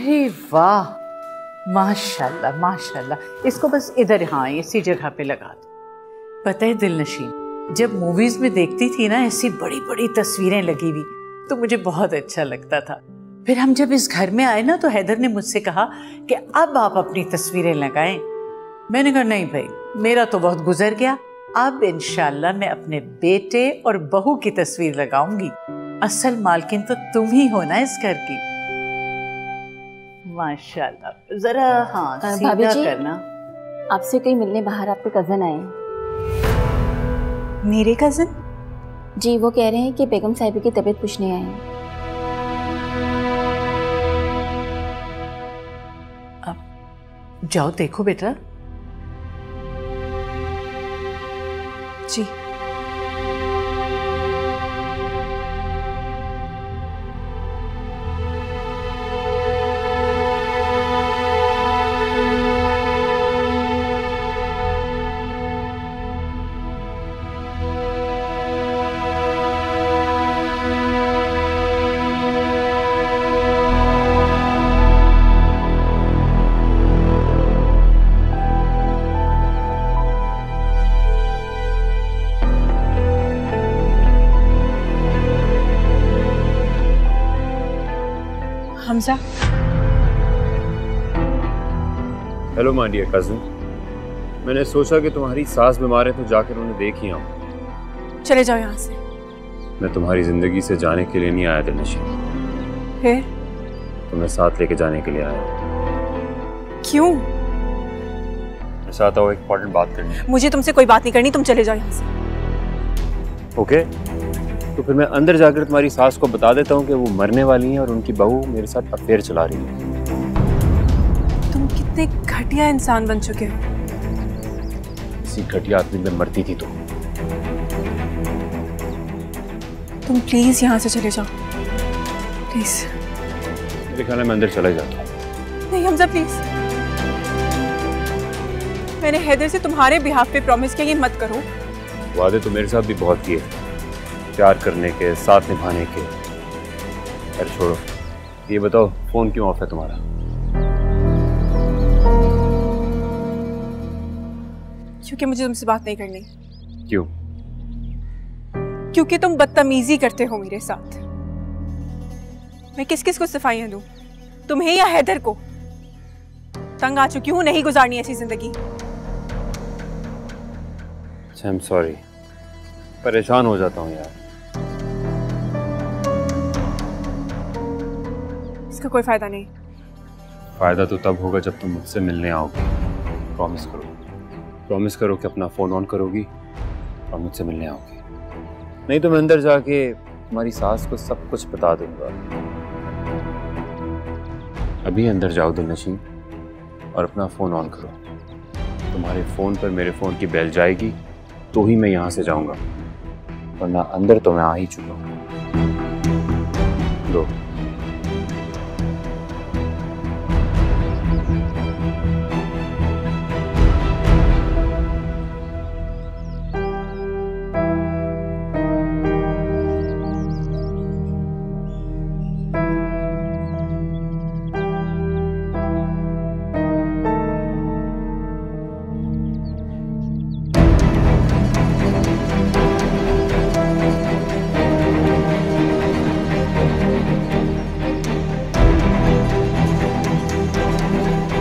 अरे वाह, माशाल्लाह माशाल्लाह। इसको बस इधर, हाँ इसी जगह पे लगा दो। पता है दिलनशीन, जब मूवीज में देखती थी ना ऐसी बड़ी बड़ी तस्वीरें लगी हुई तो मुझे बहुत अच्छा लगता था। फिर हम जब इस घर में आए ना तो हैदर ने मुझसे कहा कि अब आप अपनी तस्वीरें लगाएं। मैंने कहा नहीं भाई, मेरा तो वक्त गुजर गया, अब इंशाल्लाह मैं अपने बेटे और बहू की तस्वीर लगाऊंगी। असल मालकिन तो तुम ही हो ना इस घर की। माशाल्लाह। जरा हाँ सीधा करना। आपसे कोई मिलने बाहर आपके कजन आए हैं। मेरे कजन? जी, वो कह रहे हैं कि बेगम साहिबा की तबीयत पूछने आए हैं। अब जाओ देखो बेटा। जी। Hamza. Hello my dear cousin, मैंने सोचा कि तुम्हारी सास बीमार है तो जाकर उन्हें देख ही आऊं। चले जाओ यहाँ से। मैं तुम्हारी जिंदगी से जाने के लिए नहीं आया दिलनशीन, फिर तुम्हें साथ लेके जाने के लिए आया। क्यों? मैं चाहता हूँ एक इम्पोर्टेंट बात करनी। मुझे तुमसे कोई बात नहीं करनी, तुम चले जाओ यहाँ से। ओके, तो फिर मैं अंदर जाकर तुम्हारी सास को बता देता हूँ कि वो मरने वाली हैं और उनकी बहू मेरे साथ अफेयर चला रही है। तुम कितने घटिया इंसान बन चुके हो। इसी घटिया आदमी में मरती थी तुम प्लीज यहाँ से चले जाओ, प्लीज। मेरे ख्याल में मैं अंदर चला जाता हूँ। नहीं हमजा प्लीज, मैंने हैदर से तुम्हारे बिहाफ पे प्रॉमिस किया, ये मत करो। वादे तो मेरे साथ भी बहुत किए, प्यार करने के, साथ निभाने के। अरे छोड़ो, ये बताओ फोन क्यों ऑफ है तुम्हारा? क्योंकि मुझे तुमसे बात नहीं करनी। क्यों? क्योंकि तुम बदतमीजी करते हो मेरे साथ। मैं किस किस को सफाइयां दूं, तुम्हें या हैदर को? तंग आ चुकी हूं, नहीं गुजारनी ऐसी जिंदगी। आई एम सॉरी, परेशान हो जाता हूँ यार। इसका कोई फायदा नहीं। फायदा तो तब होगा जब तुम मुझसे मिलने आओगी। प्रॉमिस करो, प्रॉमिस करो कि अपना फोन ऑन करोगी और मुझसे मिलने आओगी। नहीं तो मैं अंदर जाके तुम्हारी सास को सब कुछ बता दूंगा। अभी अंदर जाओ दिलनशीन और अपना फोन ऑन करो। तुम्हारे फोन पर मेरे फोन की बेल जाएगी तो ही मैं यहाँ से जाऊंगा, वरना अंदर तो मैं आ ही चुका हूँ। लो।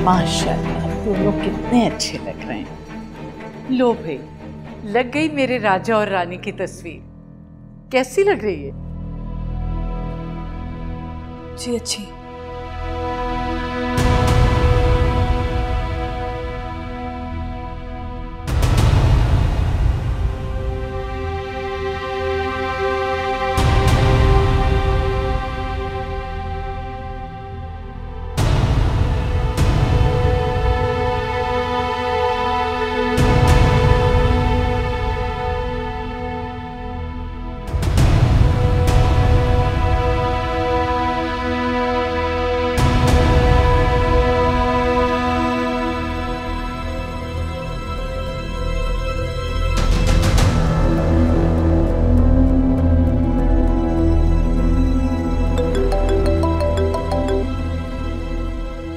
माशाल्लाह, तुम लोग कितने अच्छे लग रहे हैं। लो भाई, लग गई मेरे राजा और रानी की तस्वीर। कैसी लग रही है? जी अच्छी।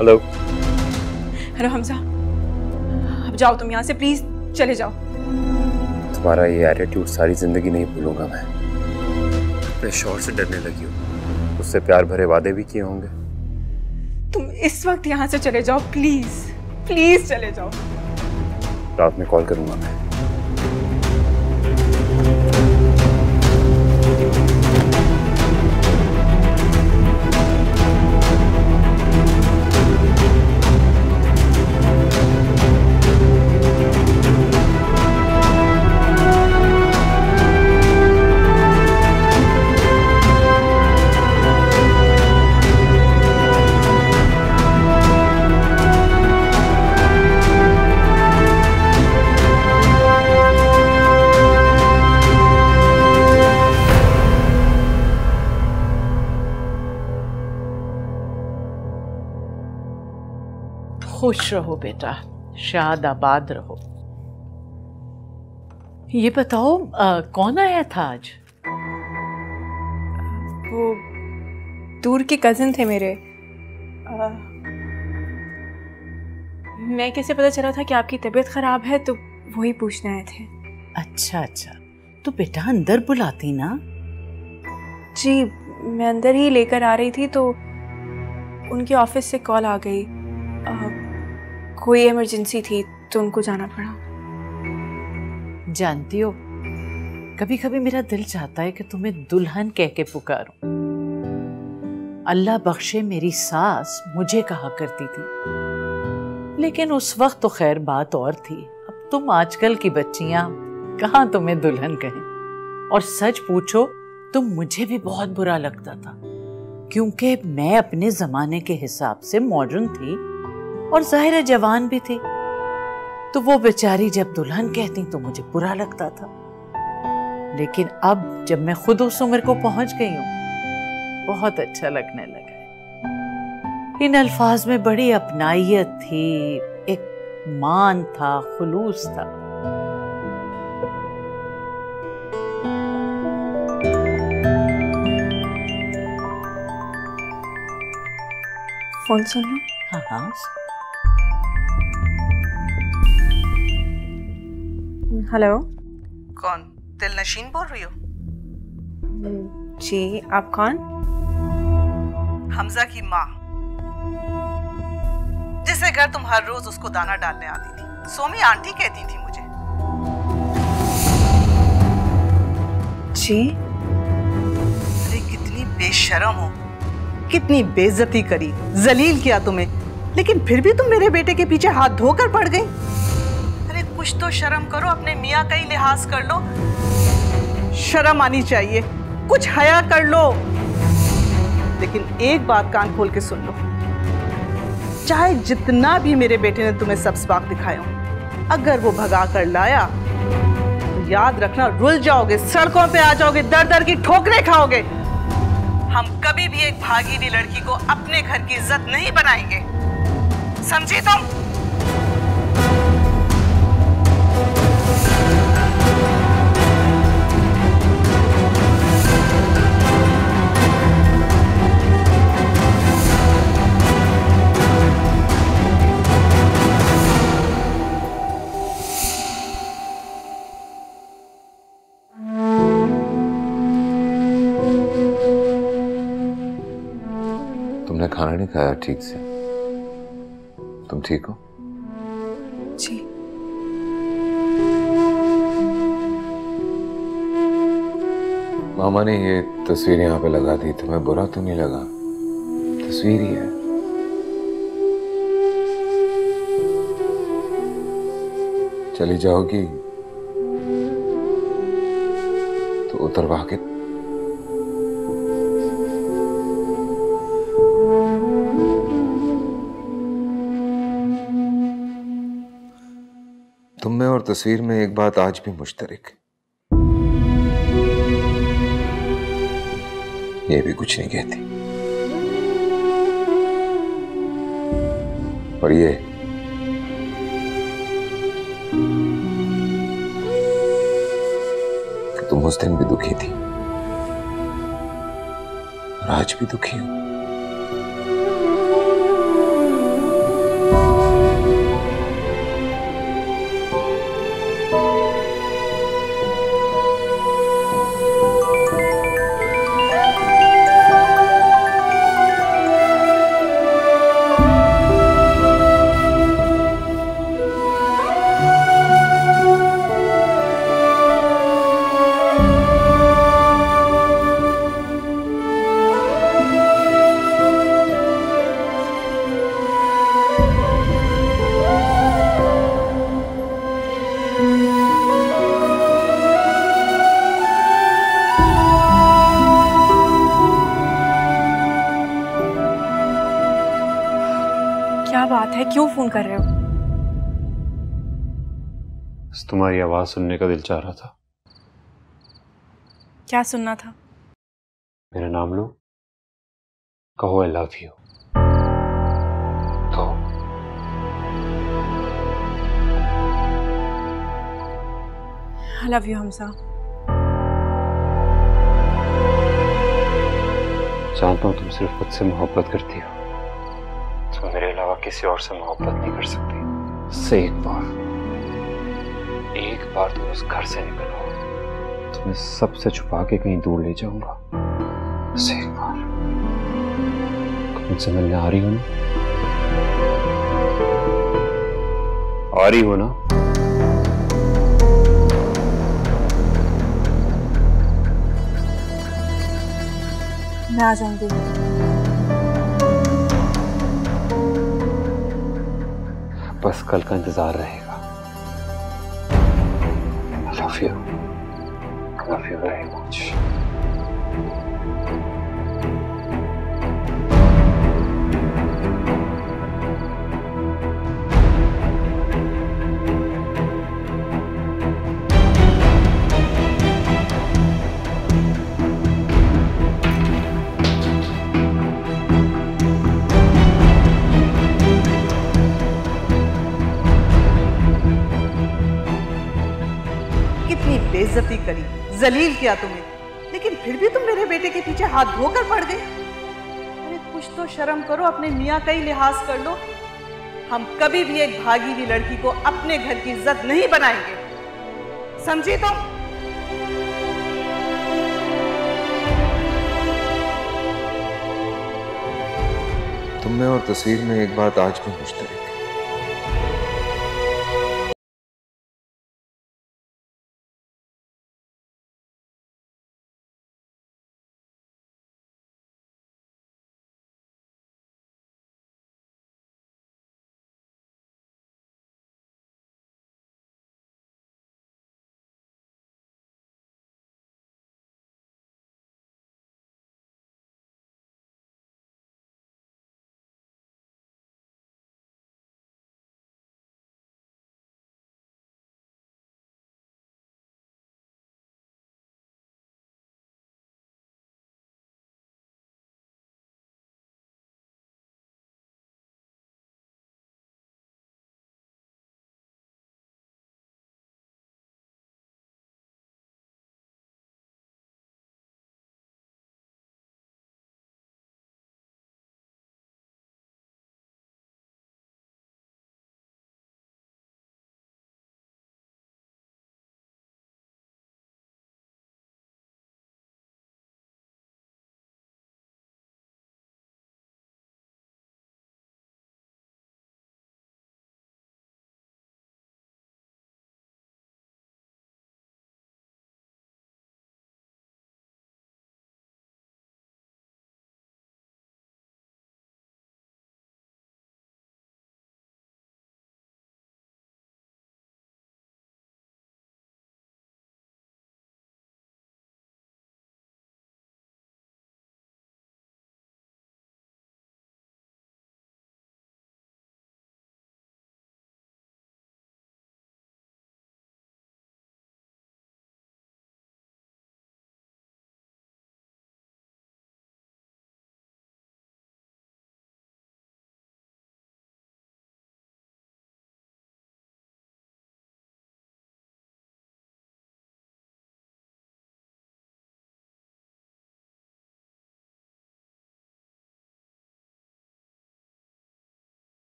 हेलो। हेलो हमजा, अब जाओ तुम यहाँ से, प्लीज चले जाओ। तुम्हारा ये एटीट्यूड सारी जिंदगी नहीं भूलूंगा मैं। अपने शौहर से डरने लगी हो, उससे प्यार भरे वादे भी किए होंगे। तुम इस वक्त यहाँ से चले जाओ, प्लीज प्लीज चले जाओ। रात में कॉल करूंगा मैं। खुश रहो बेटा, शाद आबाद रहो। ये बताओ कौन आया था आज? वो दूर के कजिन थे मेरे। मैं कैसे पता चला था कि आपकी तबीयत खराब है, तो वही पूछने आए थे। अच्छा अच्छा, तो बेटा अंदर बुलाती ना। जी, मैं अंदर ही लेकर आ रही थी तो उनके ऑफिस से कॉल आ गई। कोई इमरजेंसी थी तो उनको जाना पड़ा। जानती हो, कभी कभी मेरा दिल चाहता है कि तुम्हें दुल्हन कह के पुकारूं। अल्लाह बख्शे मेरी सास मुझे कहा करती थी, लेकिन उस वक्त तो खैर बात और थी। अब तुम आजकल की बच्चियां कहाँ तुम्हें दुल्हन कहें। और सच पूछो तो मुझे भी बहुत बुरा लगता था, क्योंकि मैं अपने जमाने के हिसाब से मॉडर्न थी और जाहिर जवान भी थी। तो वो बेचारी जब दुल्हन कहती तो मुझे बुरा लगता था, लेकिन अब जब मैं खुद उस उम्र को पहुंच गई हूं, बहुत अच्छा लगने लगा है। इन अल्फाज में बड़ी अपनाइयत थी, एक मान था, खुलूस था। फोन सुनो। हाँ हाँ। हेलो। कौन? दिलनशीन बोल रही हो? जी, आप कौन? हमजा की माँ, जिसके घर तुम हर रोज उसको दाना डालने आती थी। सोमी आंटी कहती थी मुझे। जी? अरे कितनी बेशर्म हो, कितनी बेइज्जती करी, जलील किया तुम्हें, लेकिन फिर भी तुम मेरे बेटे के पीछे हाथ धोकर पड़ गई। अरे कुछ तो शर्म करो, अपने मियाँ का ही लिहाज कर लो। शर्म आनी चाहिए, कुछ हया कर लो। लेकिन एक बात कान खोल के सुन लो, चाहे जितना भी मेरे बेटे ने तुम्हें सबक दिखाए हो, अगर वो भगा कर लाया तो याद रखना, रुल जाओगे, सड़कों पे आ जाओगे, दर दर की ठोकरें खाओगे। हम कभी भी एक भागीनी लड़की को अपने घर की इज्जत नहीं बनाएंगे, समझी तुम? तुमने खाना नहीं खाया ठीक से? तुम ठीक हो? जी। मामा ने ये तस्वीर यहाँ पे लगा दी, तुम्हें बुरा तो नहीं लगा? तस्वीर ही है। चली जाओगी तो उतरवा के तुम में और तस्वीर में एक बात आज भी मुश्तरक है, ये भी कुछ नहीं कहती। और ये कि तुम उस दिन भी दुखी थी और आज भी दुखी हो। क्या बात है, क्यों फोन कर रहे हो? बस तुम्हारी आवाज सुनने का दिल चाह रहा था। क्या सुनना था? मेरा नाम लो, कहो आई लव यू। कहो। I love you Hamza. जानता हूं तुम सिर्फ मुझसे मोहब्बत करती हो, तुम मेरे अलावा किसी और से मोहब्बत नहीं कर सकती। बस एक बार तुम उस घर से निकलो, तुम्हें सबसे छुपा के कहीं दूर ले जाऊंगा। बस एक बार। मुझसे मिलने आ रही हो ना? आ रही हो ना? मैं आ जाऊंगी। बस कल का इंतजार रहेगा। I love you. I love you very much. कितनी बेइज्जती करी, जलील किया तुम्हें, लेकिन फिर भी तुम मेरे बेटे के पीछे हाथ धोकर पड़ गए। अरे कुछ तो शर्म करो, अपने मियाँ का ही लिहाज कर लो। हम कभी भी एक भागी हुई लड़की को अपने घर की इज्जत नहीं बनाएंगे, समझी तुम? तुम में और तस्वीर में एक बात आज भी मुश्तरक है।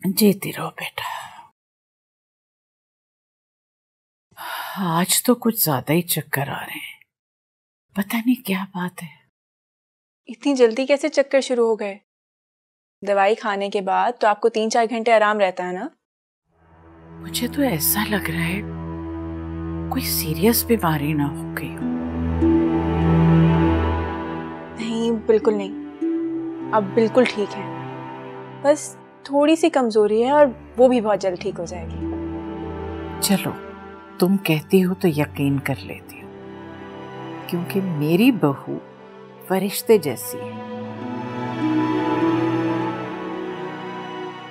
जीती रहो बेटा। आज तो कुछ ज्यादा ही चक्कर आ रहे हैं, पता नहीं क्या बात है। इतनी जल्दी कैसे चक्कर शुरू हो गए? दवाई खाने के बाद तो आपको 3-4 घंटे आराम रहता है ना? मुझे तो ऐसा लग रहा है कोई सीरियस बीमारी ना हो गई हो। नहीं, बिल्कुल नहीं, अब बिल्कुल ठीक है। बस थोड़ी सी कमजोरी है और वो भी बहुत जल्द ठीक हो जाएगी। चलो, तुम कहती हो तो यकीन कर लेती हूँ, क्योंकि मेरी बहू फरिश्ते जैसी है।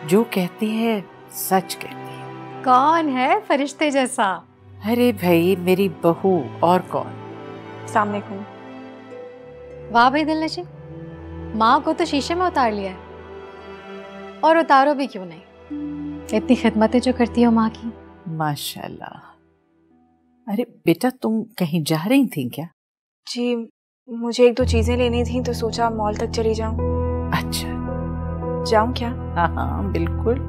जो कहती है सच कहती है। कौन है फरिश्ते जैसा? अरे भाई, मेरी बहू, और कौन। अस्सलाम वालेकुम। वाह भाई दिलनशी, माँ को तो शीशे में उतार लिया है। और उतारो भी क्यों नहीं, इतनी खिदमतें जो करती हो माँ की। माशाल्लाह। अरे बेटा, तुम कहीं जा रही थी क्या? जी, मुझे 1-2 चीजें लेनी थी तो सोचा मॉल तक चली जाऊं। अच्छा, जाऊं क्या? हाँ हाँ बिल्कुल।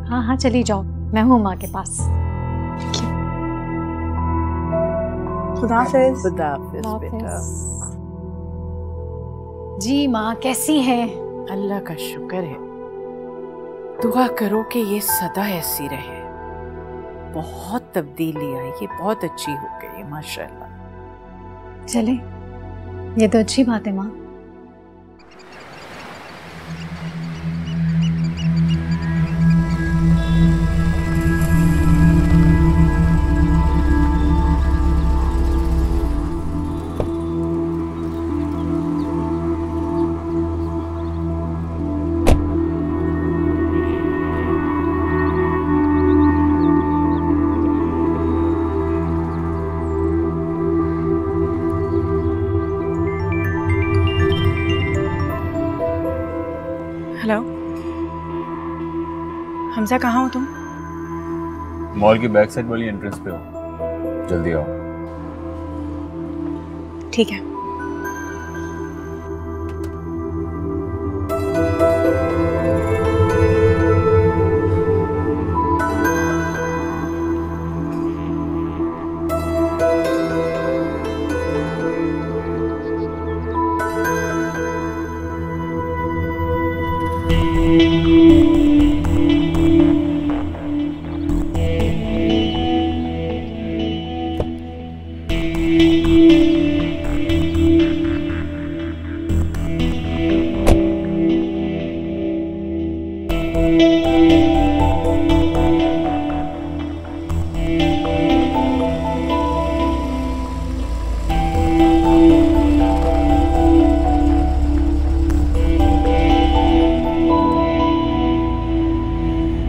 हाँ हाँ चली जाओ, मैं हूँ माँ के पास। खुदा हाफिज़। खुदा हाफिज़ बेटा। जी माँ कैसी हैं? अल्लाह का शुक्र है। दुआ करो कि ये सदा ऐसी रहे। बहुत तब्दीली आई, ये बहुत अच्छी हो गई माशाल्लाह। चले, ये तो अच्छी बात है माँ। हेलो हमजा, कहाँ हो तुम? मॉल की बैक साइड वाली एंट्रेंस पे हो, जल्दी आओ। ठीक है।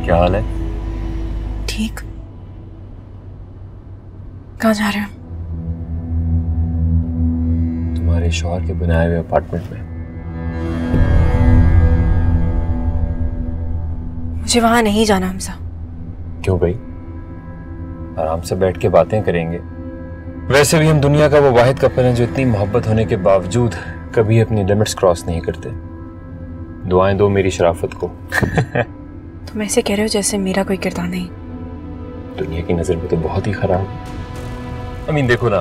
क्या हाल है? ठीक। कहाँ जा रहे हो? तुम्हारे शौहर के बनाए हुए अपार्टमेंट में। मुझे वहां नहीं जाना हमजा। क्यों भाई? आराम से बैठ के बातें करेंगे। वैसे भी हम दुनिया का वो वाहिद कपल हैं जो इतनी मोहब्बत होने के बावजूद कभी अपनी लिमिट्स क्रॉस नहीं करते। दुआएं दो मेरी शराफत को। तुम ऐसे कह रहे हो जैसे मेरा कोई किरदार नहीं। दुनिया की नजर में तो बहुत ही खराब है। देखो ना,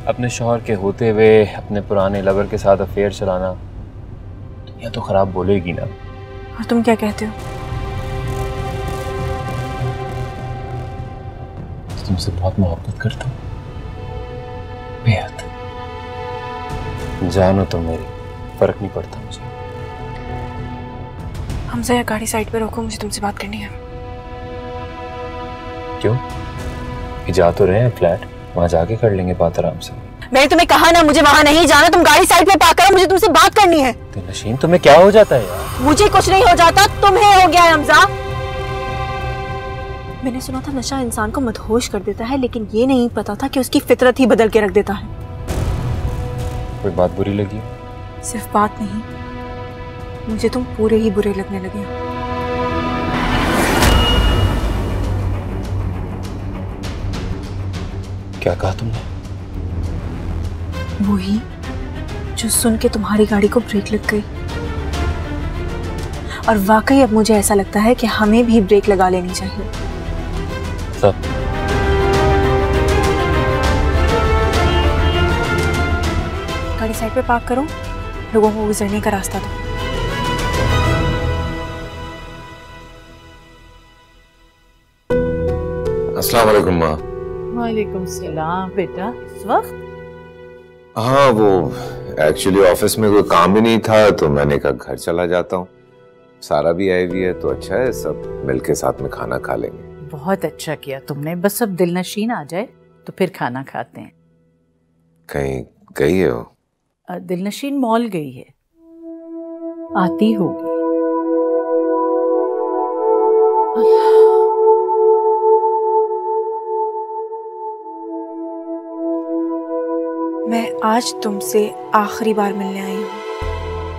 अपने शौहर के होते हुए अपने पुराने लवर के साथ अफेयर चलाना, दुनिया तो खराब बोलेगी ना। और तुम क्या कहते हो? तुमसे बहुत मोहब्बत करता हूँ, बेहद। जानो तो मेरी, फर्क नहीं पड़ता मुझे। हमजा, या गाड़ी साइड पे रोको, मुझे तुमसे बात करनी है। क्यों? जा तो रहे हैं फ्लैट, वहां जाके कर लेंगे बात आराम से। मैंने तुम्हें कहा ना मुझे वहां नहीं जाना, तुम गाड़ी साइड पे पार्क करो, मुझे तुमसे बात करनी है। तो नशीन, तुम्हें क्या हो जाता है यार? मुझे कुछ नहीं हो जाता, तुम्हें हो गया है हमजा। मैंने सुना था नशा इंसान को मदहोश कर देता है, लेकिन ये नहीं पता था कि उसकी फितरत ही बदल के रख देता है। कोई बात बुरी लगी? सिर्फ बात नहीं, मुझे तुम पूरे ही बुरे लगने लगे। क्या कहा तुमने? वही जो सुन के तुम्हारी गाड़ी को ब्रेक लग गई और वाकई अब मुझे ऐसा लगता है कि हमें भी ब्रेक लगा लेनी चाहिए। सर, गाड़ी साइड पे पार्क करो, लोगों को गुजरने का रास्ता दो। अस्सलाम वालेकुम माँ। वालेकुम सलाम बेटा। इस वक्त? हाँ, वो एक्चुअली ऑफिस में कोई काम ही नहीं था तो मैंने कहा घर चला जाता हूँ। सारा भी आई हुई है तो अच्छा है, सब मिलके साथ में खाना खा लेंगे। बहुत अच्छा किया तुमने। बस अब दिलनशीन आ जाए तो फिर खाना खाते हैं। कहीं गई है वो? दिलनशीन मॉल गई है, आती होगी। मैं आज तुमसे आखिरी बार मिलने आई हूँ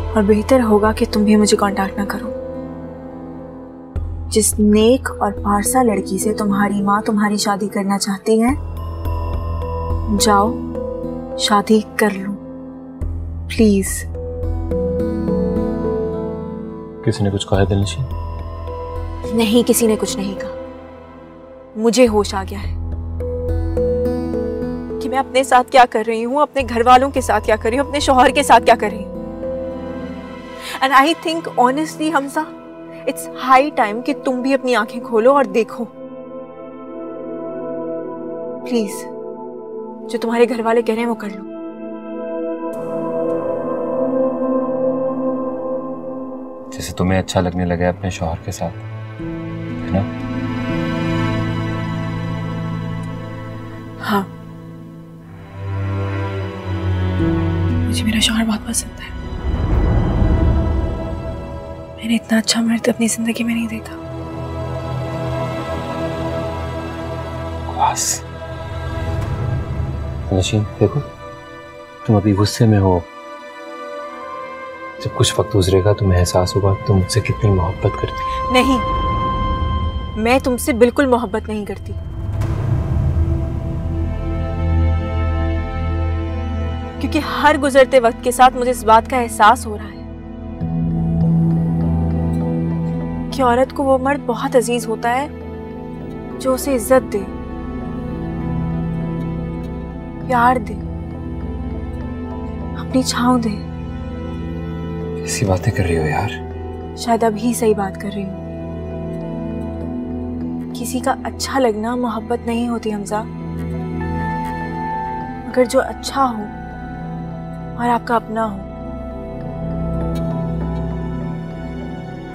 और बेहतर होगा कि तुम भी मुझे कांटेक्ट ना करो। जिस नेक और पारसा लड़की से तुम्हारी माँ तुम्हारी शादी करना चाहती है, जाओ शादी कर लो प्लीज। किसी ने कुछ कहा है दिलनशीन? नहीं, किसी ने कुछ नहीं कहा। मुझे होश आ गया है कि मैं अपने साथ क्या कर रही हूँ, अपने घर वालों के साथ क्या कर रही हूँ, अपने शौहर के साथ क्या कर रही हूँ। And I think honestly Hamza, it's high time कि तुम भी अपनी आंखें खोलो और देखो। प्लीज, जो तुम्हारे घर वाले कह रहे हैं वो कर लो। जैसे तुम्हें अच्छा लगने लगा है अपने शौहर के साथ, है ना? हाँ, मुझे मेरा शौहर बहुत पसंद है। मैंने इतना अच्छा मर्द अपनी जिंदगी में नहीं देखा। बस दिलनशीन, देखो तुम अभी गुस्से में हो। जब कुछ वक्त गुजरेगा तुम्हें एहसास होगा तुम मुझसे कितनी मोहब्बत करती हो। नहीं, मैं तुमसे बिल्कुल मोहब्बत नहीं करती। क्योंकि हर गुजरते वक्त के साथ मुझे इस बात का एहसास हो रहा है कि औरत को वो मर्द बहुत अजीज होता है जो उसे इज्जत दे, प्यार दे, अपनी छांव दे। ऐसी बातें कर रही हो यार? शायद अभी सही बात कर रही हूँ। किसी का अच्छा लगना मोहब्बत नहीं होती हमजा। अगर जो अच्छा हो और आपका अपना हो,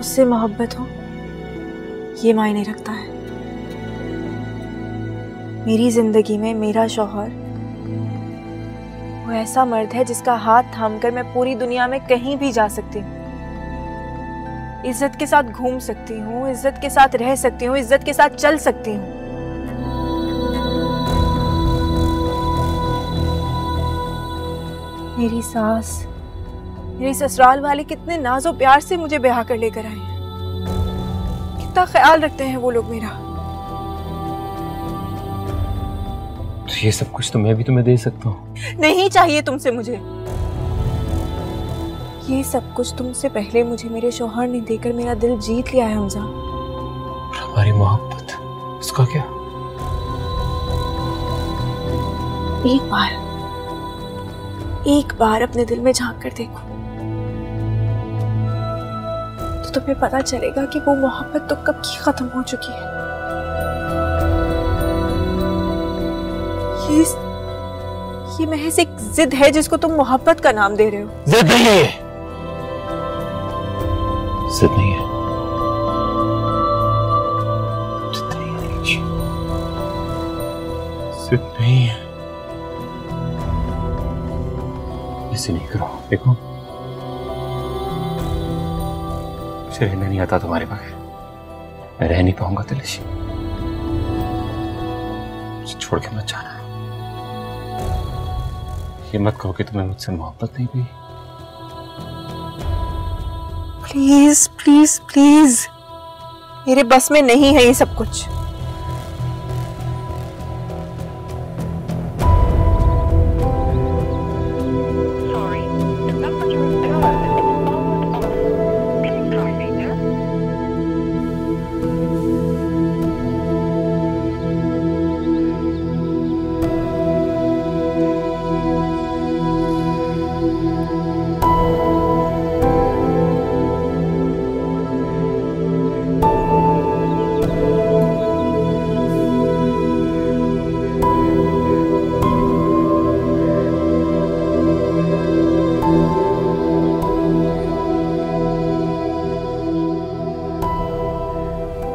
उससे मोहब्बत हो, ये मायने रखता है। मेरी जिंदगी में मेरा शौहर वो ऐसा मर्द है जिसका हाथ थामकर मैं पूरी दुनिया में कहीं भी जा सकती हूँ, इज्जत के साथ घूम सकती हूँ, इज्जत के साथ रह सकती हूँ, इज्जत के साथ चल सकती हूँ। मेरी सास, मेरी ससुराल वाले कितने नाजो प्यार से मुझे ब्याह कर लेकर आए हैं, कितना ख्याल रखते हैं वो लोग मेरा। तो ये सब कुछ तो मैं भी तुम्हें दे सकता हूँ। नहीं चाहिए तुमसे मुझे ये सब कुछ। तुमसे पहले मुझे मेरे शौहर ने देकर मेरा दिल जीत लिया है हमजा। हमारी मोहब्बत, उसका क्या? एक बार अपने दिल में झांक कर देखो तो तुम्हें पता चलेगा कि वो मोहब्बत तो कब की खत्म हो चुकी है। ये महज एक जिद है जिसको तुम मोहब्बत का नाम दे रहे हो। जिद नहीं है, जिद नहीं है, जिद नहीं है। ऐसे नहीं करो, देखो मुझे रहना नहीं आता तुम्हारे बगैर। मैं रह नहीं पाऊंगा दिलनशीन, मुझे छोड़ के मत जाना। ये मत कहो कि तुम्हें मुझसे मोहब्बत नहीं हुई। प्लीज प्लीज प्लीज, मेरे बस में नहीं है ये सब कुछ।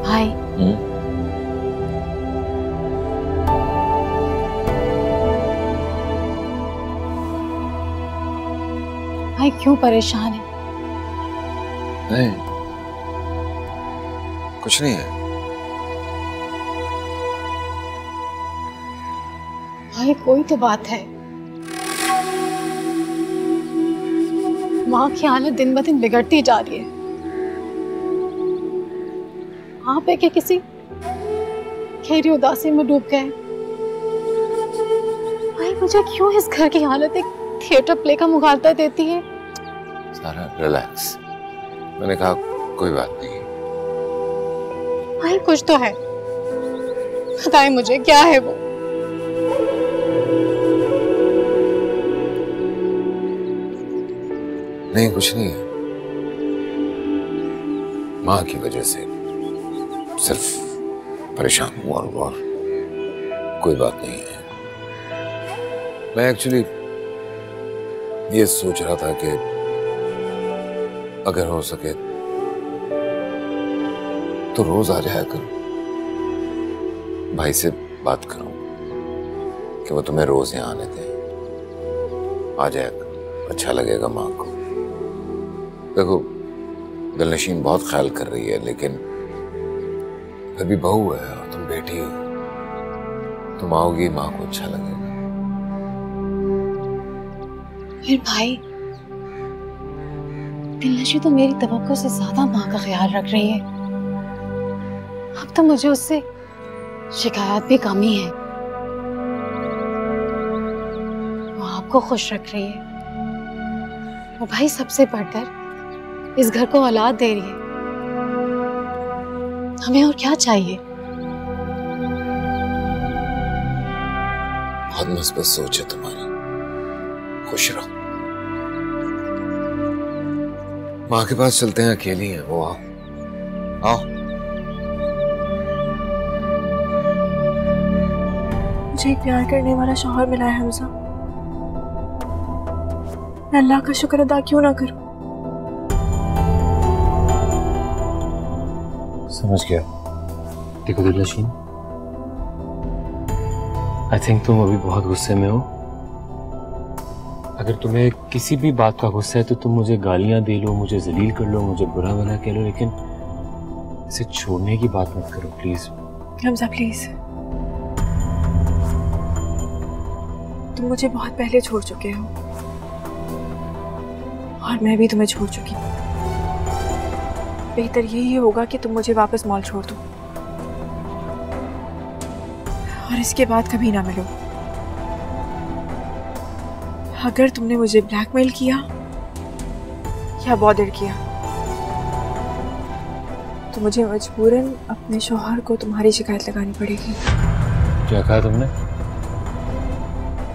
भाई भाई क्यों परेशान है? नहीं, कुछ नहीं है। भाई कोई तो बात है। माँ की हालत दिन ब दिन बिगड़ती जा रही है। आप है कि किसी गहरी उदासी में डूब गए? भाई मुझे क्यों इस घर की हालत एक थिएटर प्ले का मुगालता देती है? सारा रिलैक्स, मैंने कहा कोई बात नहीं। भाई कुछ तो है, बताएं मुझे क्या है वो? नहीं, कुछ नहीं है। माँ की वजह से सिर्फ परेशान हूँ और कोई बात नहीं है। मैं एक्चुअली ये सोच रहा था कि अगर हो सके तो रोज आ जाया करूं, भाई से बात करूं कि वो तुम्हें रोज यहाँ आने दें। आ जाया करो, अच्छा लगेगा माँ को। देखो दिलनशीन बहुत ख्याल कर रही है, लेकिन फिर भी बहू है और तुम बेटी हो, तुम आओगी माँ को अच्छा लगेगा। फिर भाई दिलनशी तो मेरी तवक्को से ज्यादा माँ का ख्याल रख रही है। अब तो मुझे उससे शिकायत भी कम ही है। वो आपको खुश रख रही है और भाई सबसे बढ़कर इस घर को औलाद दे रही है। हमें और क्या चाहिए? बहुत मस्बत सोच है तुम्हारी, खुश रहो। माँ के पास चलते हैं, अकेली है वो। आओ आओ। मुझे एक प्यार करने वाला शौहर मिला है हमजा। मैं अल्लाह का शुक्र अदा क्यों ना करूं? समझ गया। देखो दिलनशीन, आई थिंक तुम अभी बहुत गुस्से में हो। अगर तुम्हें किसी भी बात का गुस्सा है तो तुम मुझे गालियां दे लो, मुझे जलील कर लो, मुझे बुरा भला कह लो, लेकिन इसे छोड़ने की बात मत करो प्लीज। हमजा प्लीज, तुम मुझे बहुत पहले छोड़ चुके हो और मैं भी तुम्हें छोड़ चुकी हूँ। बेहतर यही होगा कि तुम मुझे वापस मॉल छोड़ दो और इसके बाद कभी ना मिलो। अगर तुमने मुझे ब्लैकमेल किया या बॉदर किया तो मुझे मजबूरन अपने शौहर को तुम्हारी शिकायत लगानी पड़ेगी। क्या कहा तुमने?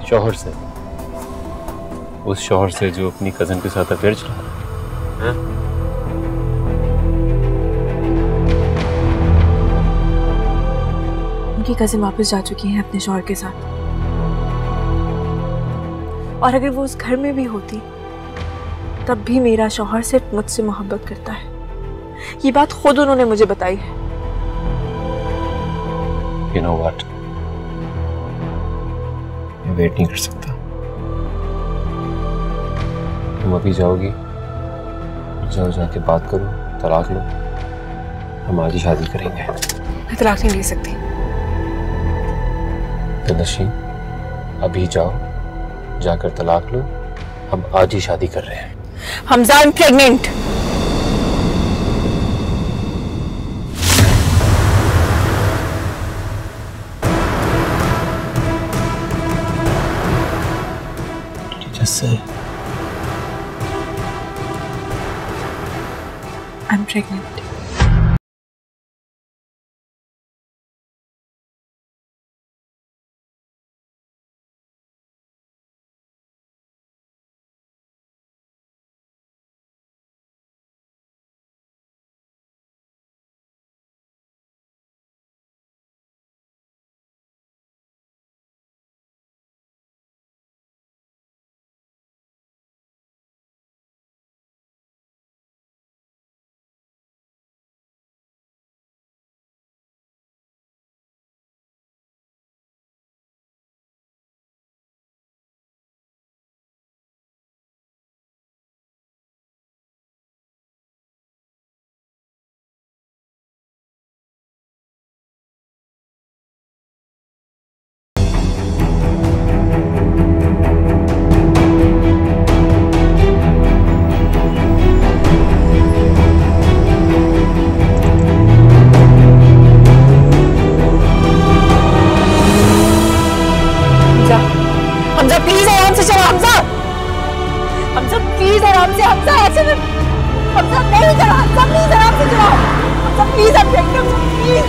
शौहर से? उस शौहर से जो अपनी कजन के साथ अफेयर चला रहा है? उनकी कजिन वापस जा चुकी हैं अपने शौहर के साथ, और अगर वो उस घर में भी होती तब भी मेरा शौहर सिर्फ मुझसे मोहब्बत करता है। ये बात खुद उन्होंने मुझे बताई है। You know what? मैं वेट नहीं कर सकता। तुम अभी जाओगी, जाओ जाके बात करो, तलाक लो, हम आज ही शादी करेंगे। मैं तलाक नहीं ले सकती। दिलनशीन, अभी जाओ, जाकर तलाक लो, हम आज ही शादी कर रहे हैं। Hamza, I am pregnant. Just say I'm pregnant. Please आप प्लीज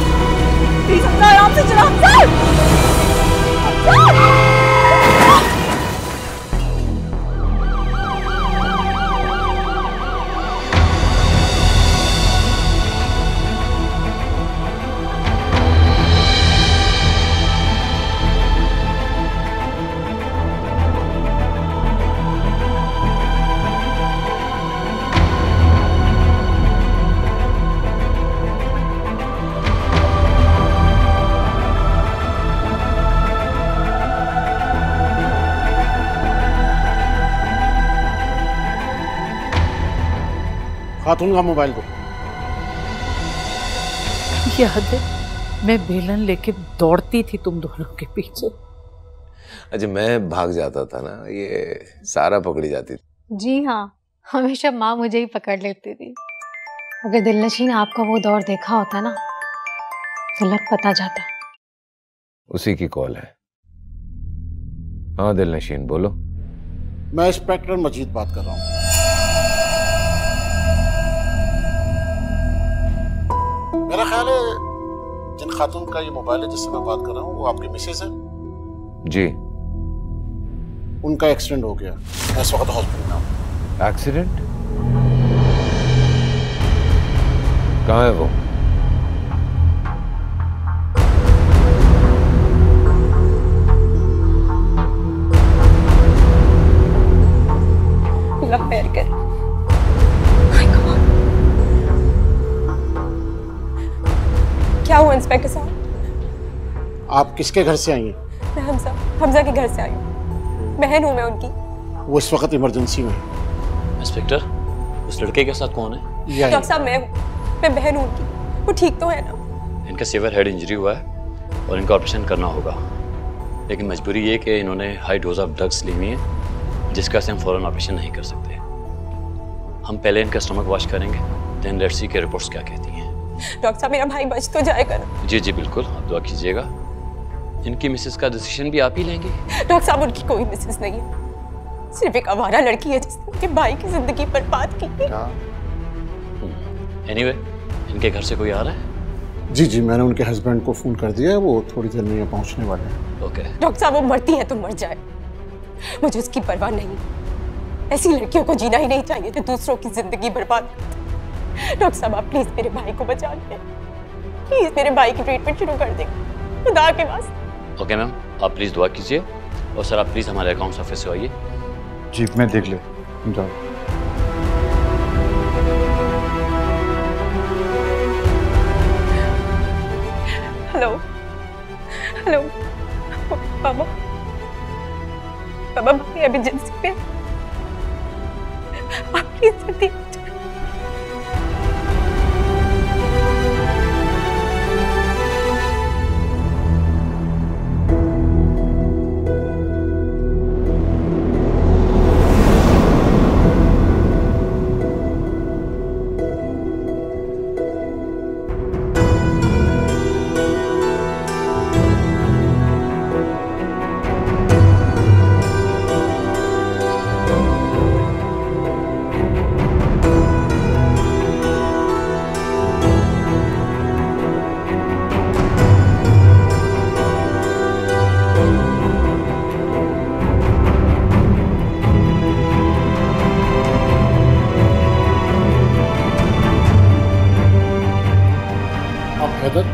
प्लीज अपना आराम से चला खातून का मोबाइल दो। याद है मैं बेलन लेके दौड़ती थी तुम दोनों के पीछे। अच्छा मैं भाग जाता था ना, ये सारा पकड़ी जाती थी। जी हाँ, हमेशा माँ मुझे ही पकड़ लेती थी। अगर दिलनशीन आपका वो दौर देखा होता ना तो लग पता जाता। उसी की कॉल है। हाँ दिलनशीन बोलो। मैं इंस्पेक्टर मजीद बात कर रहा हूँ। मेरा ख्याल है जिन खातून का ये मोबाइल है जिससे मैं बात कर रहा हूँ वो आपकी मिसेज है। जी। उनका एक्सीडेंट हो गया, मैं इस वक्त हॉस्पिटल में हूँ। एक्सीडेंट? कहाँ है वो? अल्लाह खैर करे। क्या हुआ इंस्पेक्टर साहब? आप किसके घर से आई हैं? मैं हमजा के घर से आई हूँ। बहन हूँ मैं उनकी। वो इस वक्त इमरजेंसी में। इंस्पेक्टर, उस लड़के के साथ कौन है? डॉक्टर साहब मैं बहन हूँ उनकी। वो ठीक तो है ना? इनका सीवियर हेड इंजरी हुआ है और इनका ऑपरेशन करना होगा, लेकिन मजबूरी ये कि इन्होंने हाई डोज ऑफ ड्रग्स ली हुई है जिसका से हम फौरन ऑपरेशन नहीं कर सकते। हम पहले इनका स्टमक वॉश करेंगे, देन लेट्स सी के रिपोर्ट्स क्या कहती हैं। डॉक्टर साहब मेरा भाई बच तो जाएगा ना? जी जी बिल्कुल, आप दुआ कीजिएगा। इनकी मिसेस का डिसीजन भी आप ही लेंगे? डॉक्टर साहब उनकी कोई मिसेस नहीं है, सिर्फ एक आवारा लड़की है जिसने उनके भाई की जिंदगी बर्बाद की। एनीवे, इनके घर से कोई आ रहा है? जी जी, मैंने उनके हस्बैंड को फोन कर दिया है, वो थोड़ी देर में यहाँ पहुँचने वाले हैं। ओके। डॉक्टर साहब वो मरती है तो मर जाए, मुझे उसकी परवाह नहीं। ऐसी लड़कियों को जीना ही नहीं चाहिए थे, दूसरों की जिंदगी बर्बाद। डॉक्टर साहब आप प्लीज मेरे भाई को बचा लें, प्लीज मेरे भाई की ट्रीटमेंट शुरू कर दें, खुदा के वास्ते। ओके मैम, आप प्लीज दुआ कीजिए और सर आप प्लीज हमारे अकाउंट्स ऑफिस से आइए। जी मैं देख ले जाओ। हेलो हेलो बाबा, बाबा भाई इमरजेंसी पे, आप प्लीज जल्दी।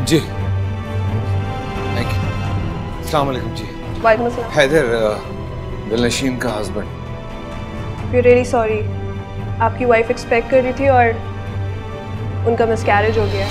जी थैंक यू। अस्सलाम वालेकुम जी। वालेकुम अस्सलाम। हैदर, दिलनशीन का husband. We are really sorry, आपकी वाइफ एक्सपेक्ट कर रही थी और उनका मिसकैरेज हो गया।